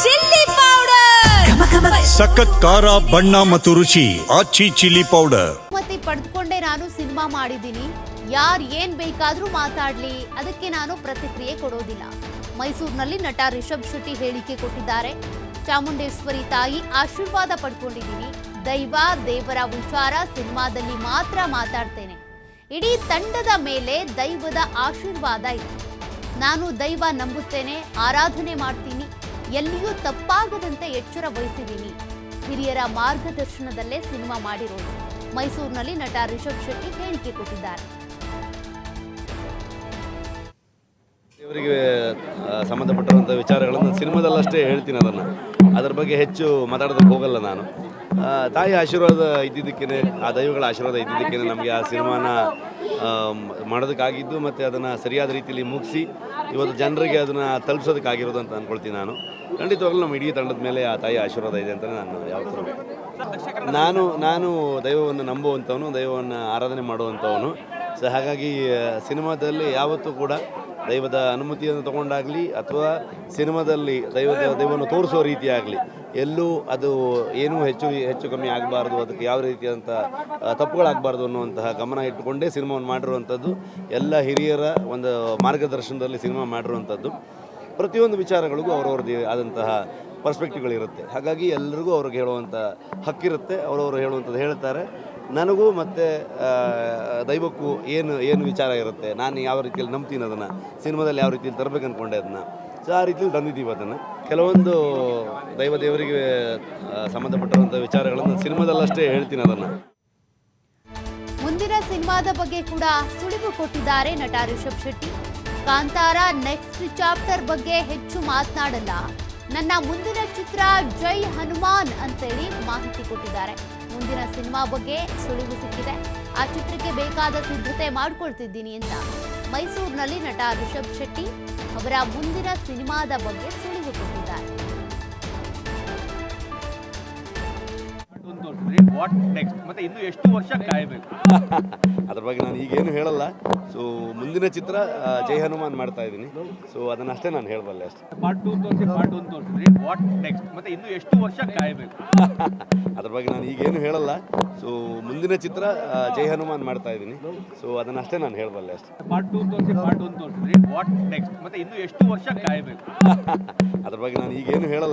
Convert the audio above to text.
Chilli powder, ಸಖತ್ ಖಾರ ಬಣ್ಣ ಮತ್ತು ರುಚಿ ಆಚಿ ಚಿಲ್ಲಿ ಪೌಡರ್. ಮತ್ತೆ ಪಡೆದುಕೊಂಡೆ ನಾನು ಸಿನಿಮಾ ಮಾಡಿದ್ದೀನಿ, ಯಾರು ಏನ್ ಬೇಕಾದ್ರೂ ಮಾತಾಡ್ಲಿ, ಅದಕ್ಕೆ ನಾನು ಪ್ರತಿಕ್ರಿಯೆ ಕೊಡೋದಿಲ್ಲ. ಮೈಸೂರಿನಲ್ಲಿ ನಟ ರಿಷಬ್ ಶೆಟ್ಟಿ ಹೇಳಿಕೆ ಕೊಟ್ಟಿದ್ದಾರೆ. ಚಾಮುಂಡೇಶ್ವರಿ ತಾಯಿ ಆಶೀರ್ವಾದ ಪಡ್ಕೊಂಡಿದ್ದೀನಿ, ದೈವ ದೇವರ ವಿಚಾರ ಸಿನಿಮಾದಲ್ಲಿ ಮಾತ್ರ ಮಾತಾಡ್ತೇನೆ. ಇಡೀ ತಂಡದ ಮೇಲೆ ದೈವದ ಆಶೀರ್ವಾದ ಇದೆ. ನಾನು ದೈವ ನಂಬುತ್ತೇನೆ, ಆರಾಧನೆ ಮಾಡ್ತೀನಿ, ಎಲ್ಲಿಯೂ ತಪ್ಪಾಗದಂತೆ ಎಚ್ಚರ ವಹಿಸಿದ್ದೀನಿ. ಹಿರಿಯರ ಮಾರ್ಗದರ್ಶನದಲ್ಲೇ ಸಿನಿಮಾ ಮಾಡಿರೋದು. ಮೈಸೂರಿನಲ್ಲಿ ನಟ ರಿಷಬ್ ಶೆಟ್ಟಿ ಹೇಳಿಕೆ ಕೊಟ್ಟಿದ್ದಾರೆ. ಇವರಿಗೆ ಸಂಬಂಧಪಟ್ಟಿರುವಂಥ ವಿಚಾರಗಳನ್ನು ಸಿನಿಮಾದಲ್ಲಷ್ಟೇ ಹೇಳ್ತೀನಿ. ಅದರ ಬಗ್ಗೆ ಹೆಚ್ಚು ಮಾತಾಡೋದಕ್ಕೆ ಹೋಗಲ್ಲ ನಾನು. ತಾಯಿ ಆಶೀರ್ವಾದ ಇದ್ದಿದ್ದಕ್ಕೇ, ಆ ದೈವಗಳ ಆಶೀರ್ವಾದ ಇದ್ದಿದ್ದಕ್ಕೇ ನಮಗೆ ಆ ಸಿನಿಮಾನ ಮಾಡೋದಕ್ಕಾಗಿದ್ದು ಮತ್ತು ಅದನ್ನು ಸರಿಯಾದ ರೀತಿಯಲ್ಲಿ ಮುಗಿಸಿ ಇವತ್ತು ಜನರಿಗೆ ಅದನ್ನು ತಲುಪಿಸೋದಕ್ಕಾಗಿರೋದು ಅಂತ ಅಂದ್ಕೊಳ್ತೀನಿ ನಾನು. ಖಂಡಿತವಾಗ್ಲೂ ನಮ್ಮ ಇಡೀ ತಂಡದ ಮೇಲೆ ಆ ತಾಯಿ ಆಶೀರ್ವಾದ ಇದೆ ಅಂತಲೇ ನಾನು ಯಾವತ್ತೂ ನಾನು ದೈವವನ್ನು ನಂಬುವಂಥವನು, ದೈವವನ್ನು ಆರಾಧನೆ ಮಾಡುವಂಥವನು. ಸೊ ಹಾಗಾಗಿ ಸಿನಿಮಾದಲ್ಲಿ ಯಾವತ್ತೂ ಕೂಡ ದೈವದ ಅನುಮತಿಯನ್ನು ತಗೊಂಡಾಗಲಿ ಅಥವಾ ಸಿನಿಮಾದಲ್ಲಿ ದೈವವನ್ನು ತೋರಿಸೋ ರೀತಿಯಾಗಲಿ ಎಲ್ಲೂ ಅದು ಏನೂ ಹೆಚ್ಚು ಕಮ್ಮಿ ಆಗಬಾರ್ದು, ಅದಕ್ಕೆ ಯಾವ ರೀತಿಯಾದಂಥ ತಪ್ಪುಗಳಾಗಬಾರ್ದು ಅನ್ನುವಂತಹ ಗಮನ ಇಟ್ಟುಕೊಂಡೇ ಸಿನಿಮಾವನ್ನು ಮಾಡಿರುವಂಥದ್ದು. ಎಲ್ಲ ಹಿರಿಯರ ಒಂದು ಮಾರ್ಗದರ್ಶನದಲ್ಲಿ ಸಿನಿಮಾ ಮಾಡಿರುವಂಥದ್ದು. ಪ್ರತಿಯೊಂದು ವಿಚಾರಗಳಿಗೂ ಅವ್ರವ್ರದ್ದೇ ಆದಂತಹ ಪರ್ಸ್ಪೆಕ್ಟಿವ್ಗಳಿರುತ್ತೆ. ಹಾಗಾಗಿ ಎಲ್ಲರಿಗೂ ಅವ್ರಿಗೆ ಹೇಳುವಂಥ ಹಕ್ಕಿರುತ್ತೆ, ಅವರವರು ಹೇಳುವಂಥದ್ದು ಹೇಳ್ತಾರೆ. ನನಗೂ ಮತ್ತು ದೈವಕ್ಕೂ ಏನು ವಿಚಾರ ಇರುತ್ತೆ, ನಾನು ಯಾವ ರೀತಿಯಲ್ಲಿ ನಂಬ್ತೀನಿ, ಅದನ್ನು ಸಿನಿಮಾದಲ್ಲಿ ಯಾವ ರೀತಿಯಲ್ಲಿ ತರಬೇಕು ಅಂದ್ಕೊಂಡೆ ಅದನ್ನು. ಸೊ ಆ ರೀತಿಯಲ್ಲಿ ತಂದಿದ್ದೀವಿ ಅದನ್ನು. ಕೆಲವೊಂದು ದೇವರಿಗೆ ಸಂಬಂಧಪಟ್ಟಿರುವಂಥ ವಿಚಾರಗಳನ್ನು ಸಿನಿಮಾದಲ್ಲಷ್ಟೇ ಹೇಳ್ತೀನಿ ಅದನ್ನು. ಮುಂದಿನ ಸಿನಿಮಾದ ಬಗ್ಗೆ ಕೂಡ ಸುಳಿವು ಕೊಟ್ಟಿದ್ದಾರೆ ನಟ ರಿಷಬ್ ಶೆಟ್ಟಿ. ಕಾಂತಾರ ನೆಕ್ಸ್ಟ್ ಚಾಪ್ಟರ್ ಬಗ್ಗೆ ಹೆಚ್ಚು ಮಾತನಾಡಲ್ಲ, ನನ್ನ ಮುಂದಿನ ಚಿತ್ರ ಜೈ ಹನುಮಾನ್ ಅಂತೇಳಿ ಮಾಹಿತಿ ಕೊಟ್ಟಿದ್ದಾರೆ. ಮುಂದಿನ ಸಿನಿಮಾ ಬಗ್ಗೆ ಸುಳಿವು ಸಿಕ್ಕಿದೆ, ಆ ಚಿತ್ರಕ್ಕೆ ಬೇಕಾದ ಸಿದ್ಧತೆ ಮಾಡ್ಕೊಳ್ತಿದ್ದೀನಿ ಅಂತ ಮೈಸೂರಿನಲ್ಲಿ ನಟ ರಿಷಬ್ ಶೆಟ್ಟಿ ಅವರ ಮುಂದಿನ ಸಿನಿಮಾದ ಬಗ್ಗೆ ಸುಳಿವು ಕೊಟ್ಟಿದ್ದಾರೆ. ವಾಟ್ ನೆಕ್ಸ್ಟ್ ಮತ್ತೆ ಇನ್ನು ಎಷ್ಟು ವರ್ಷ ಕಾಯಬೇಕು ಅದ್ರ ಬಗ್ಗೆ ನಾನು ಈಗೇನು ಹೇಳಲ್ಲ. ಸೊ ಮುಂದಿನ ಚಿತ್ರ ಜೈ ಹನುಮಾನ್ ಮಾಡ್ತಾ ಇದ್ದೀನಿ. ಸೊ ಅದನ್ನಷ್ಟೇ ನಾನು ಹೇಳಬಲ್ಲೆ ಅಷ್ಟೇ. ಪಾರ್ಟ್ 2 ತೋರಿಸಿ, ಪಾರ್ಟ್ 1 ತೋರಿಸಿದ್ರಿ, ವಾಟ್ ನೆಕ್ಸ್ಟ್ ಮತ್ತೆ ಇನ್ನು ಎಷ್ಟು ವರ್ಷ ಕಾಯಬೇಕು ಅದ್ರ ಬಗ್ಗೆ ನಾನು ಈಗೇನು ಹೇಳಲ್ಲ. ಸೊ ಮುಂದಿನ ಚಿತ್ರ ಜೈ ಹನುಮಾನ್ ಮಾಡ್ತಾ ಇದ್ದೀನಿ. ಸೊ ಅದನ್ನಷ್ಟೇ ನಾನು ಹೇಳಬಲ್ಲೆ ಅಷ್ಟೇ. ಪಾರ್ಟ್ 2 ತೋರಿಸಿ, ಪಾರ್ಟ್ 1 ತೋರಿಸಿದ್ರಿ, ವಾಟ್ ನೆಕ್ಸ್ಟ್ ಮತ್ತೆ ಇನ್ನು ಎಷ್ಟು ವರ್ಷ ಕಾಯಬೇಕು ಅದ್ರ ಬಗ್ಗೆ ನಾನು ಈಗೇನು ಹೇಳಲ್ಲ.